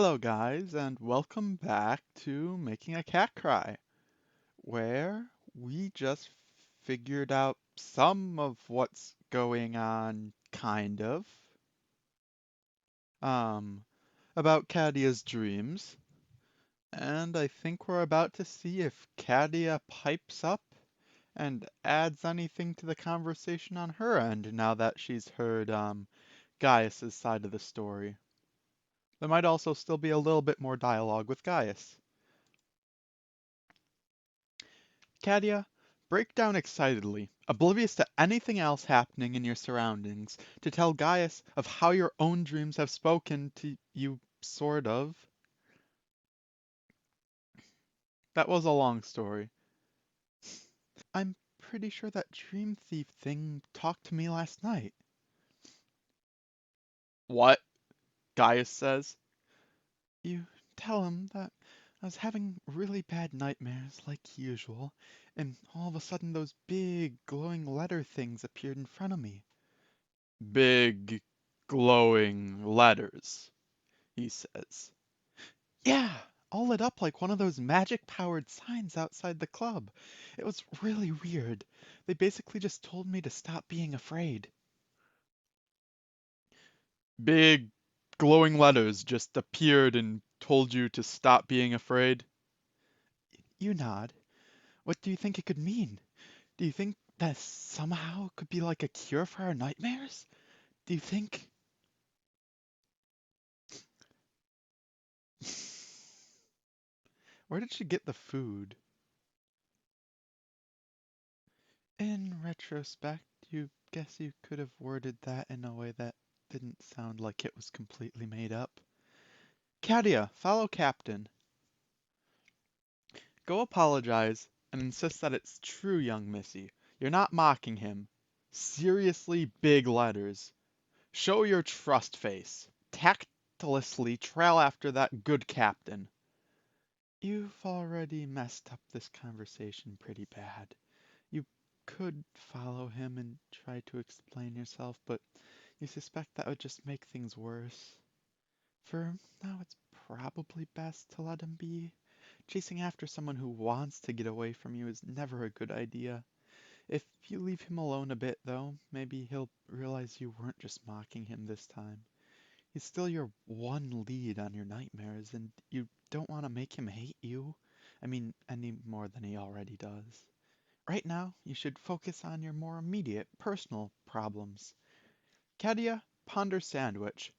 Hello, guys, and welcome back to Making a Cat Cry, where we just figured out some of what's going on, kind of, um, about Katia's dreams, and I think we're about to see if Katia pipes up and adds anything to the conversation on her end now that she's heard, Gaius's side of the story. There might also still be a little bit more dialogue with Gaius. Katia, break down excitedly, oblivious to anything else happening in your surroundings, to tell Gaius of how your own dreams have spoken to you, sort of. That was a long story. I'm pretty sure that dream thief thing talked to me last night. What? Gaius says. You tell him that I was having really bad nightmares like usual, and all of a sudden those big glowing letter things appeared in front of me. Big, glowing letters, he says. Yeah, all lit up like one of those magic-powered signs outside the club. It was really weird. They basically just told me to stop being afraid. Big, glowing letters just appeared and told you to stop being afraid. You nod. What do you think it could mean? Do you think that somehow could be like a cure for our nightmares? Do you think... Where did she get the food? In retrospect, you guess you could have worded that in a way that didn't sound like it was completely made up. Katia, follow Captain. Go apologize and insist that it's true, young Missy. You're not mocking him. Seriously big letters. Show your trust face. Tactlessly trail after that good captain. You've already messed up this conversation pretty bad. You could follow him and try to explain yourself, but you suspect that would just make things worse. For now, it's probably best to let him be. Chasing after someone who wants to get away from you is never a good idea. If you leave him alone a bit, though, maybe he'll realize you weren't just mocking him this time. He's still your one lead on your nightmares, and you don't want to make him hate you. I mean, any more than he already does. Right now, you should focus on your more immediate, personal problems. Katia, ponder sandwich.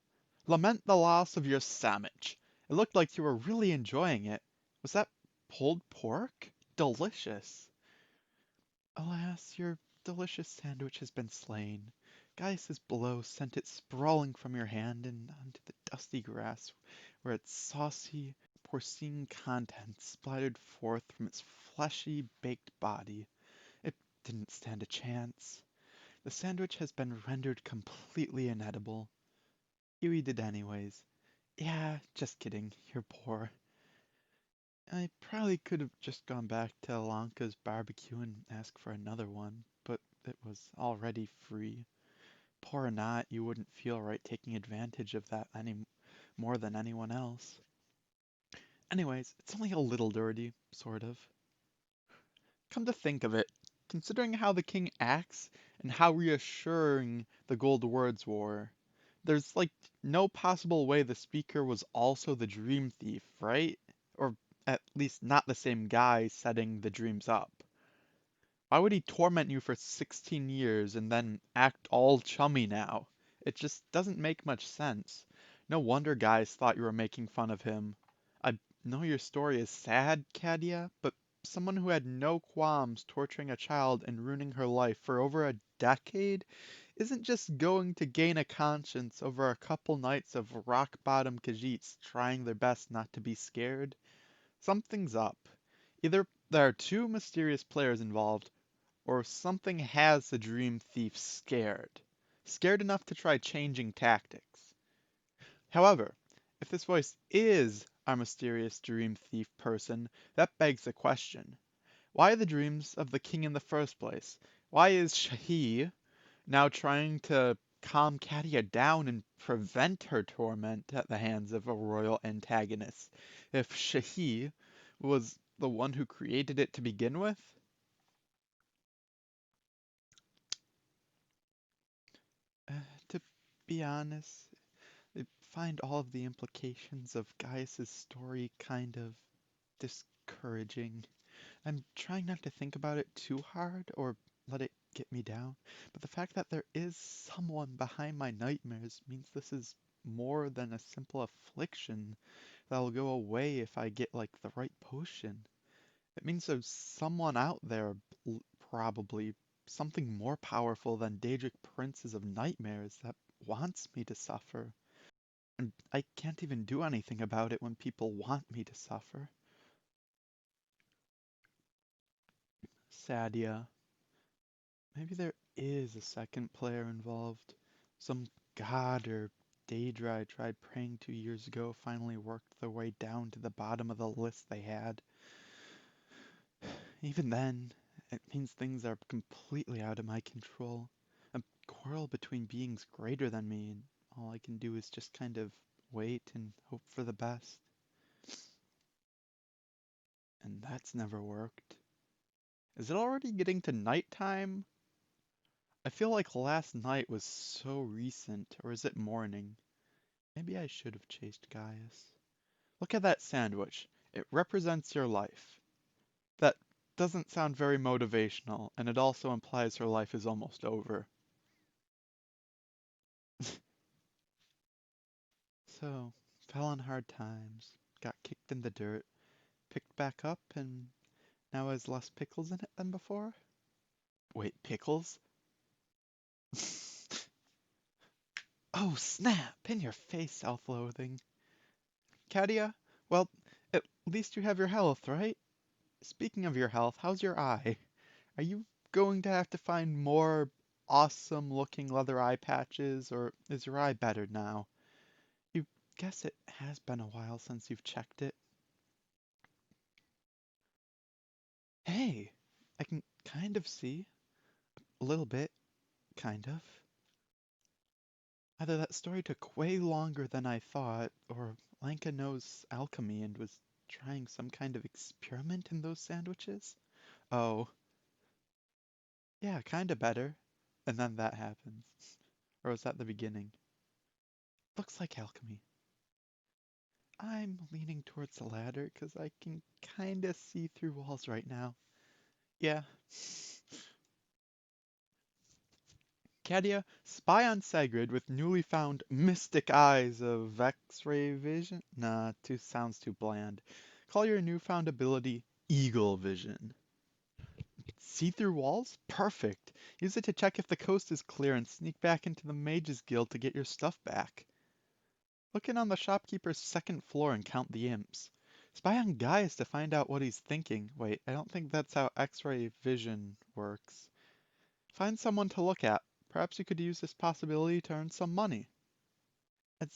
Lament the loss of your sandwich. It looked like you were really enjoying it. Was that pulled pork? Delicious. Alas, your delicious sandwich has been slain. Gaius's blow sent it sprawling from your hand and onto the dusty grass, where its saucy, porcine contents splattered forth from its fleshy, baked body. It didn't stand a chance. The sandwich has been rendered completely inedible. You eat it anyways. Yeah, just kidding. You're poor. I probably could have just gone back to Alanka's barbecue and asked for another one, but it was already free. Poor or not, you wouldn't feel right taking advantage of that any more than anyone else. Anyways, it's only a little dirty, sort of. Come to think of it, considering how the king acts and how reassuring the gold words were, there's like no possible way the speaker was also the dream thief, right? Or at least not the same guy setting the dreams up. Why would he torment you for 16 years and then act all chummy now? It just doesn't make much sense. No wonder guys thought you were making fun of him. I know your story is sad, Kadia, but someone who had no qualms torturing a child and ruining her life for over a decade isn't just going to gain a conscience over a couple nights of rock-bottom Khajiits trying their best not to be scared. Something's up. Either there are two mysterious players involved, or something has the dream thief scared. Scared enough to try changing tactics. However, if this voice is our mysterious dream thief person, that begs the question. Why the dreams of the king in the first place? Why is Shahi now trying to calm Katia down and prevent her torment at the hands of a royal antagonist if Shahi was the one who created it to begin with? Uh, to be honest, I find all of the implications of Gaius's story kind of discouraging. I'm trying not to think about it too hard or let it get me down, but the fact that there is someone behind my nightmares means this is more than a simple affliction that'll go away if I get like the right potion. It means there's someone out there, probably something more powerful than Daedric Princes of Nightmares that wants me to suffer. And I can't even do anything about it when people want me to suffer. Sadia. Maybe there is a second player involved. Some god or Daedra I tried praying 2 years ago finally worked their way down to the bottom of the list they had. Even then, it means things are completely out of my control. A quarrel between beings greater than me, and all I can do is just kind of wait and hope for the best. And that's never worked. Is it already getting to nighttime? I feel like last night was so recent, or is it morning? Maybe I should have chased Gaius. Look at that sandwich. It represents your life. That doesn't sound very motivational, and it also implies her life is almost over. So, fell on hard times, got kicked in the dirt, picked back up, and now has less pickles in it than before? Wait, pickles? Oh, snap! In your face, self-loathing. Katia? Well, at least you have your health, right? Speaking of your health, how's your eye? Are you going to have to find more awesome looking leather eye patches, or is your eye better now? You guess it has been a while since you've checked it. Hey, I can kind of see. A little bit, kind of. Either that story took way longer than I thought, or Lanka knows alchemy and was trying some kind of experiment in those sandwiches. Oh, yeah, kinda better. And then that happens. Or was that the beginning? Looks like alchemy. I'm leaning towards the latter because I can kinda see through walls right now. Yeah. Katia, spy on Sigrid with newly found mystic eyes of X-ray vision? Nah, sounds too bland. Call your newfound ability Eagle Vision. See through walls? Perfect. Use it to check if the coast is clear and sneak back into the Mages Guild to get your stuff back. Look in on the shopkeeper's second floor and count the imps. Spy on Gaius to find out what he's thinking. Wait, I don't think that's how X-ray vision works. Find someone to look at. Perhaps you could use this possibility to earn some money. As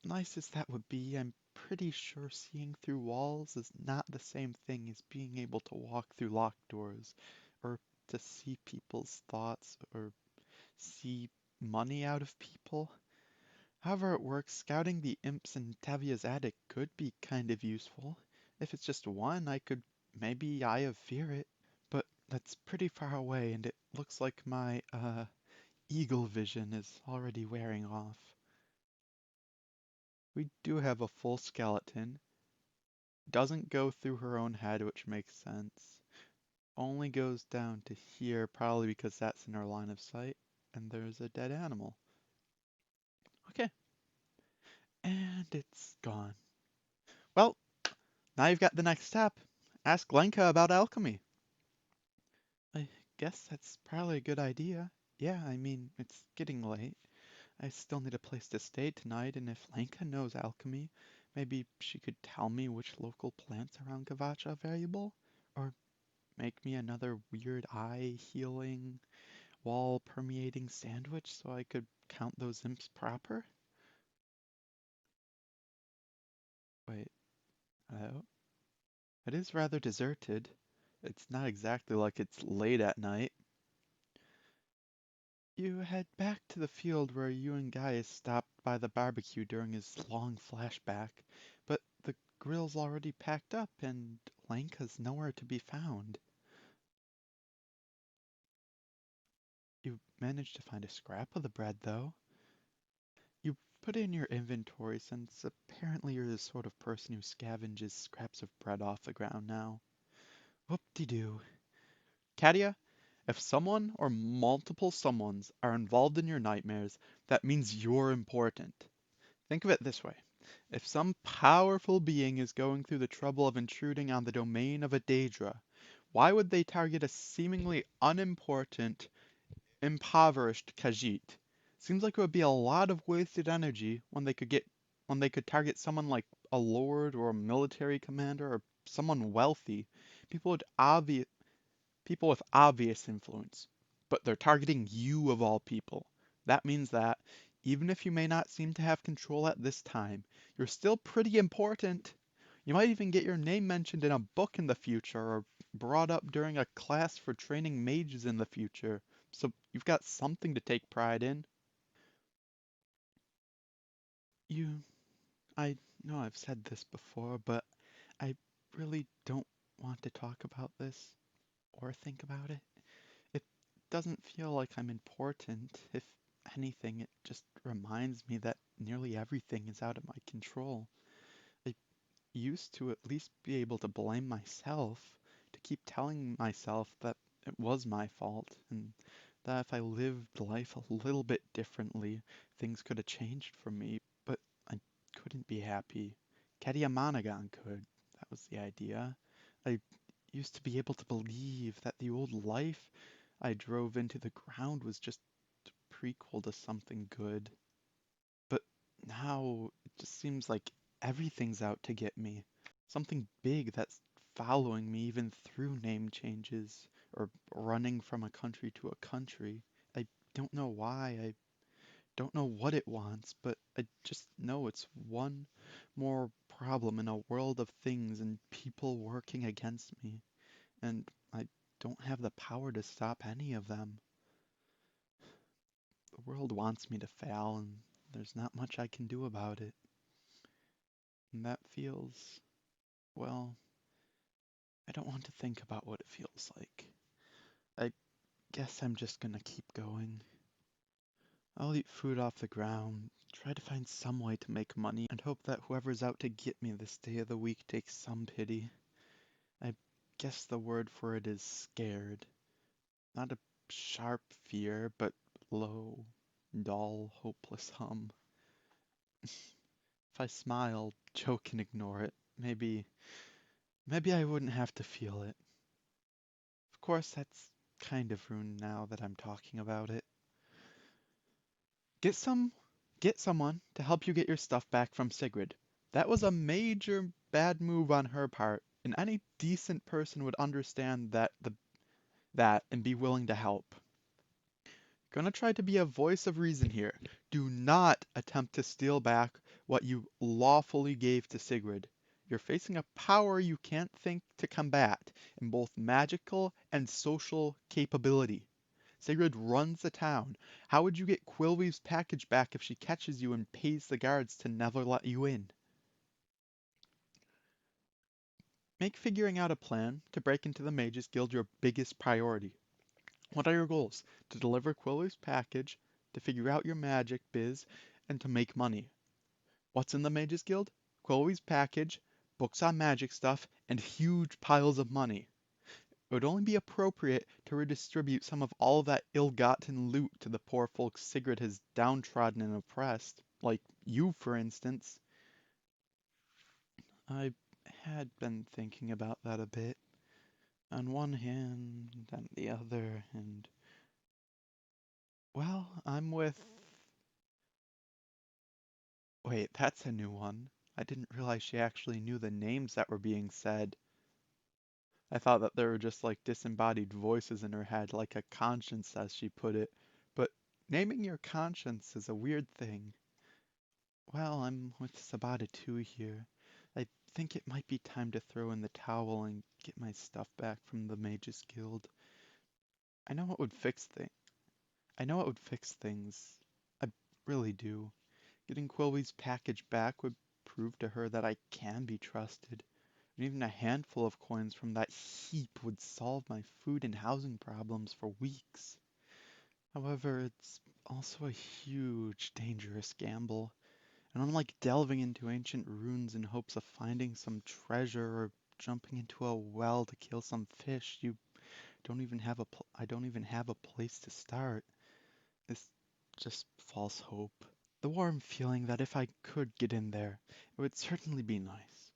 nice as that would be, I'm pretty sure seeing through walls is not the same thing as being able to walk through locked doors, or to see people's thoughts, or see money out of people. However it works, scouting the imps in Tavia's attic could be kind of useful. If it's just one, I could maybe Eye of Fear it, but that's pretty far away, and it looks like my, eagle vision is already wearing off. We do have a full skeleton. Doesn't go through her own head, which makes sense. Only goes down to here, probably because that's in our line of sight. And there's a dead animal. Okay. And it's gone. Well, now you've got the next step. Ask Lenka about alchemy. I guess that's probably a good idea. Yeah, I mean, it's getting late. I still need a place to stay tonight, and if Lenka knows alchemy, maybe she could tell me which local plants around Gavacha are valuable? Or make me another weird eye healing, wall permeating sandwich so I could count those imps proper? Wait, hello? It is rather deserted. It's not exactly like it's late at night. You head back to the field where you and Gaius stopped by the barbecue during his long flashback, but the grill's already packed up and Lenka's nowhere to be found. You managed to find a scrap of the bread, though. You put it in your inventory since apparently you're the sort of person who scavenges scraps of bread off the ground now. Whoop-de-doo. Katia, if someone or multiple someones are involved in your nightmares, that means you're important. Think of it this way. If some powerful being is going through the trouble of intruding on the domain of a Daedra, why would they target a seemingly unimportant, impoverished Khajiit? Seems like it would be a lot of wasted energy when they could target someone like a lord or a military commander or someone wealthy. People would obvi people with obvious influence, but they're targeting you of all people. That means that, even if you may not seem to have control at this time, you're still pretty important. You might even get your name mentioned in a book in the future or brought up during a class for training mages in the future, so you've got something to take pride in. You, I know I've said this before, but I really don't want to talk about this or think about it. It doesn't feel like I'm important. If anything, it just reminds me that nearly everything is out of my control. I used to at least be able to blame myself, to keep telling myself that it was my fault, and that if I lived life a little bit differently, things could have changed for me, but I couldn't be happy. Katia Monaghan could. That was the idea. I used to be able to believe that the old life I drove into the ground was just a prequel to something good. But now it just seems like everything's out to get me. Something big that's following me even through name changes or running from a country to a country. I don't know why. I don't know what it wants, but I just know it's one more problem in a world of things and people working against me. And I don't have the power to stop any of them. The world wants me to fail, and there's not much I can do about it. And that feels, well, I don't want to think about what it feels like. I guess I'm just gonna keep going. I'll eat food off the ground, try to find some way to make money, and hope that whoever's out to get me this day of the week takes some pity. I guess the word for it is scared. Not a sharp fear, but low, dull, hopeless hum. If I smile, joke, and ignore it, maybe I wouldn't have to feel it. Of course, that's kind of ruined now that I'm talking about it. Get some, get someone to help you get your stuff back from Sigrid. That was a major bad move on her part, and any decent person would understand that and be willing to help. Gonna try to be a voice of reason here. Do not attempt to steal back what you lawfully gave to Sigrid. You're facing a power you can't think to combat in both magical and social capability. Sigrid runs the town. How would you get Quilweave's package back if she catches you and pays the guards to never let you in? Make figuring out a plan to break into the Mages Guild your biggest priority. What are your goals? To deliver Quilly's package, to figure out your magic biz, and to make money. What's in the Mages Guild? Quilly's package, books on magic stuff, and huge piles of money. It would only be appropriate to redistribute some of all that ill-gotten loot to the poor folks Sigrid has downtrodden and oppressed, like you, for instance. I had been thinking about that a bit. On one hand, and the other, and well, I'm with. Wait, that's a new one. I didn't realize she actually knew the names that were being said. I thought that they were just like disembodied voices in her head, like a conscience, as she put it. But naming your conscience is a weird thing. Well, I'm with Sabata too here. I think it might be time to throw in the towel and get my stuff back from the Mages Guild. I know what would fix things. I know it would fix things. I really do. Getting Quilby's package back would prove to her that I can be trusted. And even a handful of coins from that heap would solve my food and housing problems for weeks. However, it's also a huge, dangerous gamble. And unlike delving into ancient ruins in hopes of finding some treasure or jumping into a well to kill some fish, I don't even have a place to start. It's just false hope. The warm feeling that if I could get in there, it would certainly be nice.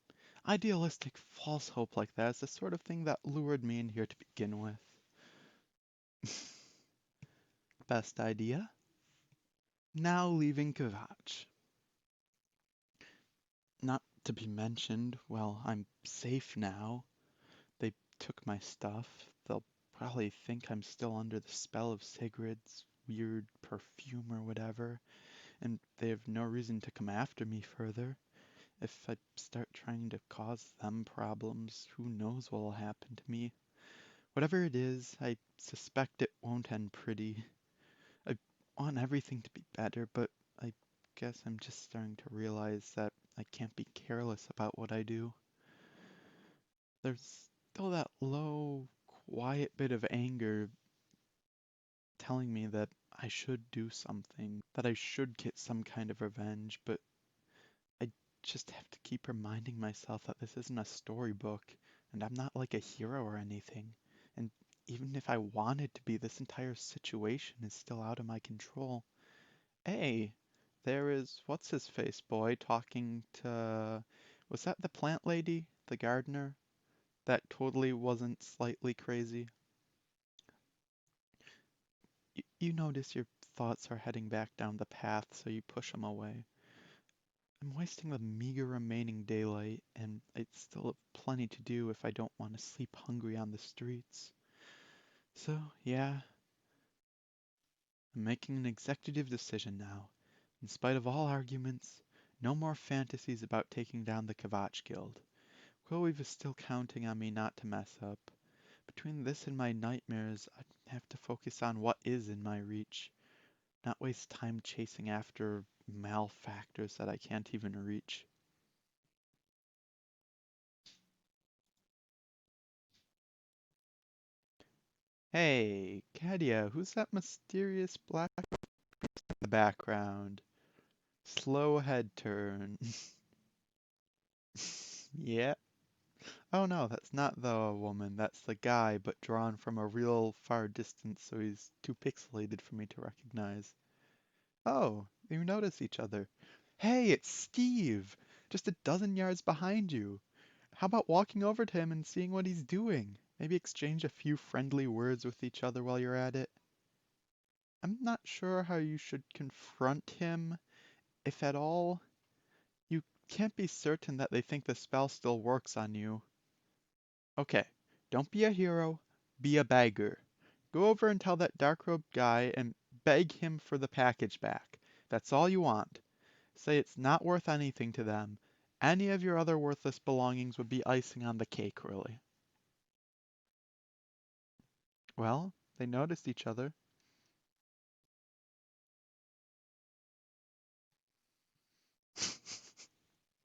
Idealistic false hope like that is the sort of thing that lured me in here to begin with. Best idea? Now leaving Kvatch. Not to be mentioned, well, I'm safe now. They took my stuff. They'll probably think I'm still under the spell of Sigrid's weird perfume or whatever, and they have no reason to come after me further. If I start trying to cause them problems, who knows what will happen to me. Whatever it is, I suspect it won't end pretty. I want everything to be better, but I guess I'm just starting to realize that I can't be careless about what I do. There's still that low, quiet bit of anger telling me that I should do something, that I should get some kind of revenge, but I just have to keep reminding myself that this isn't a storybook, and I'm not like a hero or anything. And even if I wanted to be, this entire situation is still out of my control. Hey, there is what's his face boy talking to. Was that the plant lady, the gardener? That totally wasn't slightly crazy. You notice your thoughts are heading back down the path, so you push them away. I'm wasting the meager remaining daylight, and I still have plenty to do if I don't want to sleep hungry on the streets. So, yeah, I'm making an executive decision now. In spite of all arguments, no more fantasies about taking down the Kvatch Guild. Quillweave is still counting on me not to mess up. Between this and my nightmares, I have to focus on what is in my reach, not waste time chasing after malfactors that I can't even reach. Hey, Katia, who's that mysterious black in the background? Slow head turn. Yeah. Oh no, that's not the woman. That's the guy, but drawn from a real far distance, so he's too pixelated for me to recognize. Oh, you notice each other. Hey, it's Steve! Just a dozen yards behind you. How about walking over to him and seeing what he's doing? Maybe exchange a few friendly words with each other while you're at it. I'm not sure how you should confront him, if at all. You can't be certain that they think the spell still works on you. Okay, don't be a hero, be a beggar. Go over and tell that dark-robed guy and beg him for the package back. That's all you want. Say it's not worth anything to them. Any of your other worthless belongings would be icing on the cake, really. Well, they noticed each other.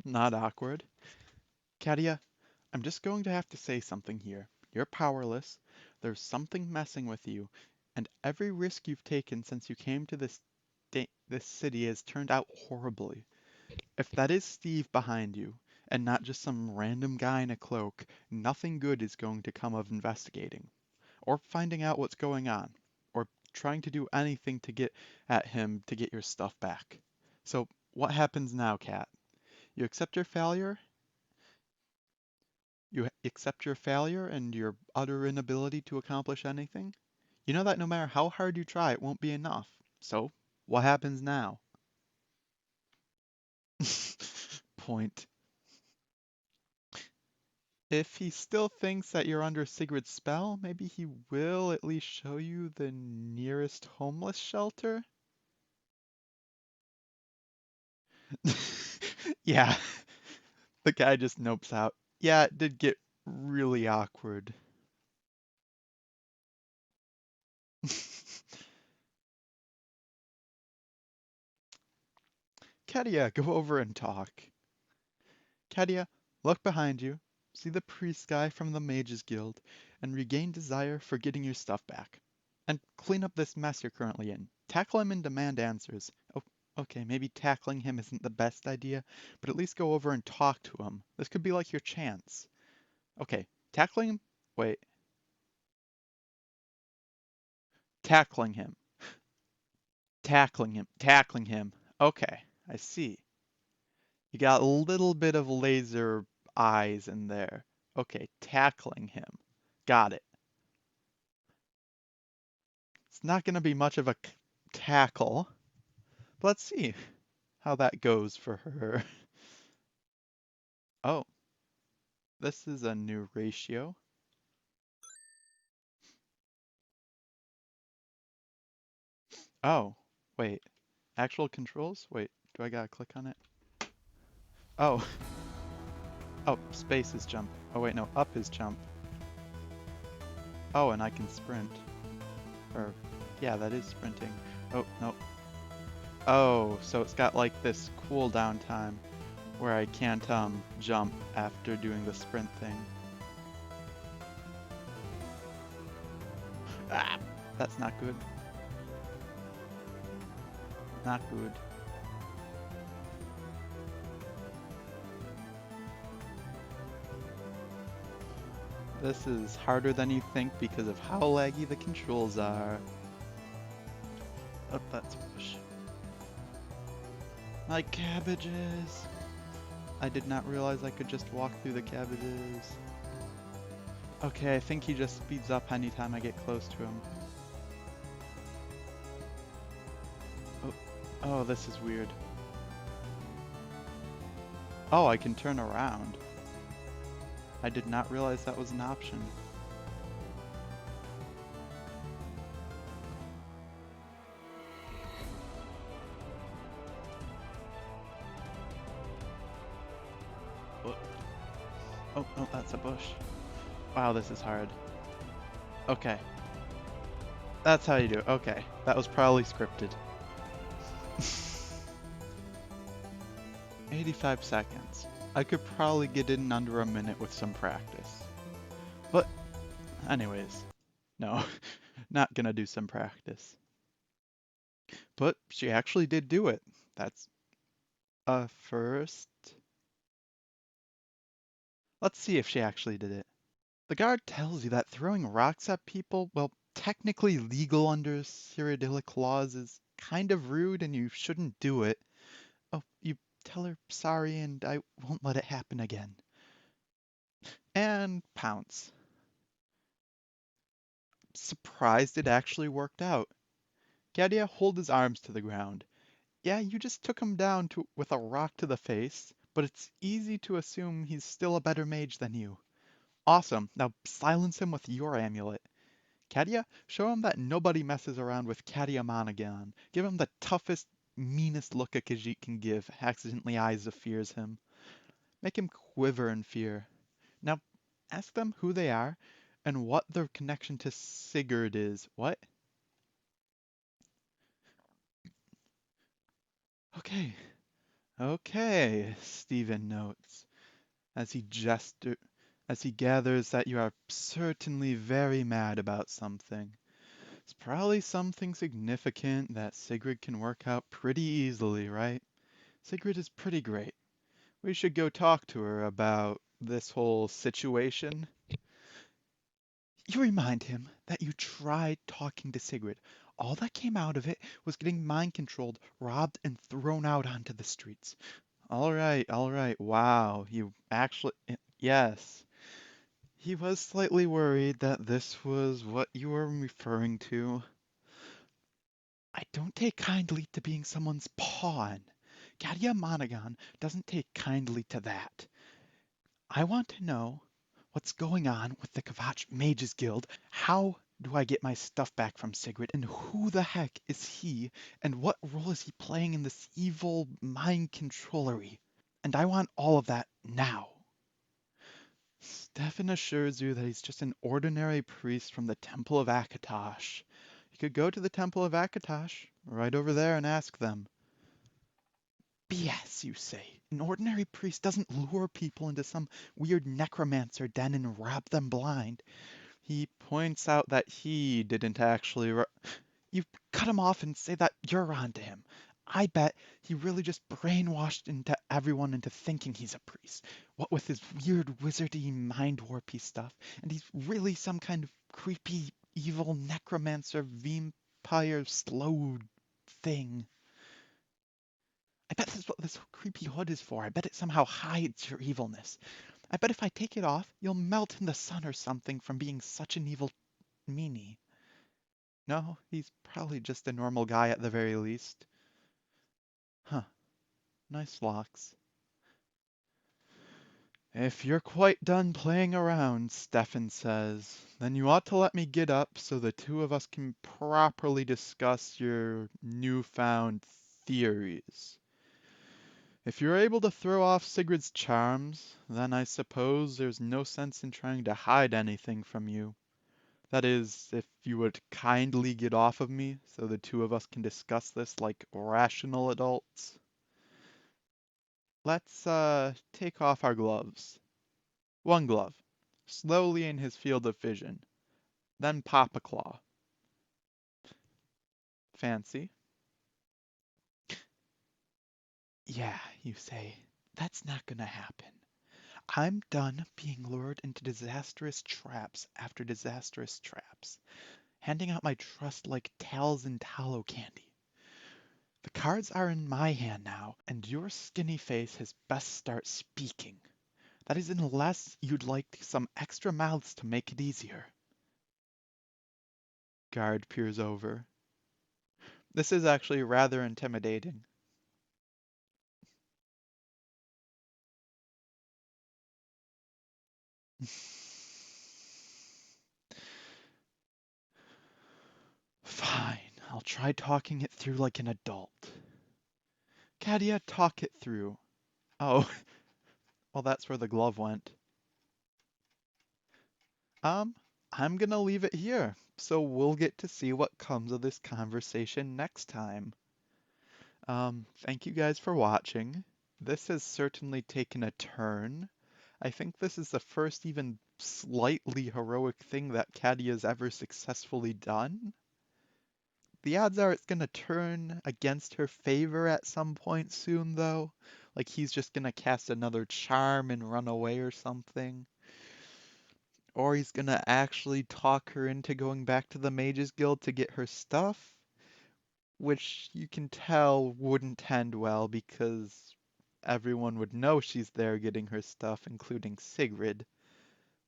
Not awkward. Katia, I'm just going to have to say something here. You're powerless. There's something messing with you, and every risk you've taken since you came to this city has turned out horribly. If that is Steve behind you, and not just some random guy in a cloak, nothing good is going to come of investigating, or finding out what's going on, or trying to do anything to get at him to get your stuff back. So, what happens now, Kat? You accept your failure accept your failure and your utter inability to accomplish anything? You know that no matter how hard you try, it won't be enough. So, what happens now? Point. If he still thinks that you're under Sigrid's spell, maybe he will at least show you the nearest homeless shelter? Yeah, the guy just nopes out. Yeah, it did get really awkward. Katia, go over and talk. Katia, look behind you, see the priest guy from the Mages Guild, and regain desire for getting your stuff back. And clean up this mess you're currently in. Tackle him and demand answers. Oh, okay, maybe tackling him isn't the best idea, but at least go over and talk to him. This could be like your chance. Okay, tackling him. Wait. Tackling him. Tackling him. Tackling him. Okay, I see. You got a little bit of laser eyes in there. Okay, tackling him. Got it. It's not going to be much of a tackle. But let's see how that goes for her. Oh, this is a new ratio. Oh, wait. Actual controls? Wait, do I gotta click on it? Oh. Oh, space is jump. Oh wait, no, up is jump. Oh, and I can sprint. Or, yeah, that is sprinting. Oh, no. Oh, so it's got like this cooldown time where I can't jump after doing the sprint thing. Ah, that's not good. Not good. This is harder than you think because of how laggy the controls are. Oh, that's push. My cabbages! I did not realize I could just walk through the cabbages. Okay, I think he just speeds up anytime I get close to him. Oh, oh, this is weird. Oh, I can turn around. I did not realize that was an option. Oh, oh, oh, that's a bush. Wow, this is hard. Okay. That's how you do it. Okay. That was probably scripted. 85 seconds. I could probably get in under a minute with some practice. But, anyways, no, not gonna do some practice. But she actually did do it. That's a first. Let's see if she actually did it. The guard tells you that throwing rocks at people, well, technically legal under Cyrodiilic laws, is kind of rude and you shouldn't do it. Oh, you tell her sorry and I won't let it happen again. And pounce. Surprised it actually worked out. Katia hold his arms to the ground. Yeah, you just took him down with a rock to the face, but it's easy to assume he's still a better mage than you. Awesome, now silence him with your amulet. Katia, show him that nobody messes around with Katia Monaghan. Give him the toughest, meanest look a Khajiit can give, accidentally eyes of fears him. Make him quiver in fear. Now, ask them who they are and what their connection to Sigurd is. What? Okay, okay, Stephen notes, as as he gathers that you are certainly very mad about something. It's probably something significant that Sigrid can work out pretty easily, right? Sigrid is pretty great. We should go talk to her about this whole situation. You remind him that you tried talking to Sigrid. All that came out of it was getting mind controlled, robbed, and thrown out onto the streets. All right, all right. Wow, you actually. Yes. He was slightly worried that this was what you were referring to. I don't take kindly to being someone's pawn. Katia Monaghan doesn't take kindly to that. I want to know what's going on with the Kvatch Mages Guild. How do I get my stuff back from Sigrid? And who the heck is he? And what role is he playing in this evil mind controllery? And I want all of that now. Stefan assures you that he's just an ordinary priest from the Temple of Akatosh. You could go to the Temple of Akatosh, right over there, and ask them. BS, you say. An ordinary priest doesn't lure people into some weird necromancer den and rob them blind. He points out that he didn't actually. You cut him off and say that you're onto him. I bet he really just brainwashed into everyone into thinking he's a priest. What with his weird wizardy mind warpy stuff, and he's really some kind of creepy evil necromancer vampire slow thing. I bet that's what this creepy hood is for. I bet it somehow hides your evilness. I bet if I take it off, you'll melt in the sun or something from being such an evil meanie. No, he's probably just a normal guy at the very least. Huh, nice locks. If you're quite done playing around, Stefan says, then you ought to let me get up so the two of us can properly discuss your newfound theories. If you're able to throw off Sigrid's charms, then I suppose there's no sense in trying to hide anything from you. That is, if you would kindly get off of me so the two of us can discuss this like rational adults. Let's take off our gloves. One glove, slowly in his field of vision. Then pop a claw. Fancy. Yeah, you say. That's not gonna happen. I'm done being lured into disastrous traps after disastrous traps, handing out my trust like towels and tallow candy. The cards are in my hand now, and your skinny face has best start speaking. That is unless you'd like some extra mouths to make it easier. Guard peers over. This is actually rather intimidating. Fine, I'll try talking it through like an adult. Katia, talk it through. Oh, well, that's where the glove went. Um, I'm gonna leave it here, so we'll get to see what comes of this conversation next time. Thank you guys for watching. This has certainly taken a turn. I think this is the first even slightly heroic thing that Katia's ever successfully done. The odds are it's gonna turn against her favor at some point soon, though. Like he's just gonna cast another charm and run away or something. Or he's gonna actually talk her into going back to the Mages Guild to get her stuff, which you can tell wouldn't end well because everyone would know she's there getting her stuff, including Sigrid.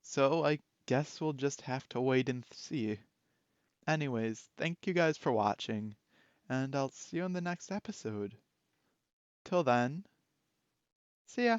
So I guess we'll just have to wait and see. Anyways, thank you guys for watching, and I'll see you in the next episode. Till then, see ya!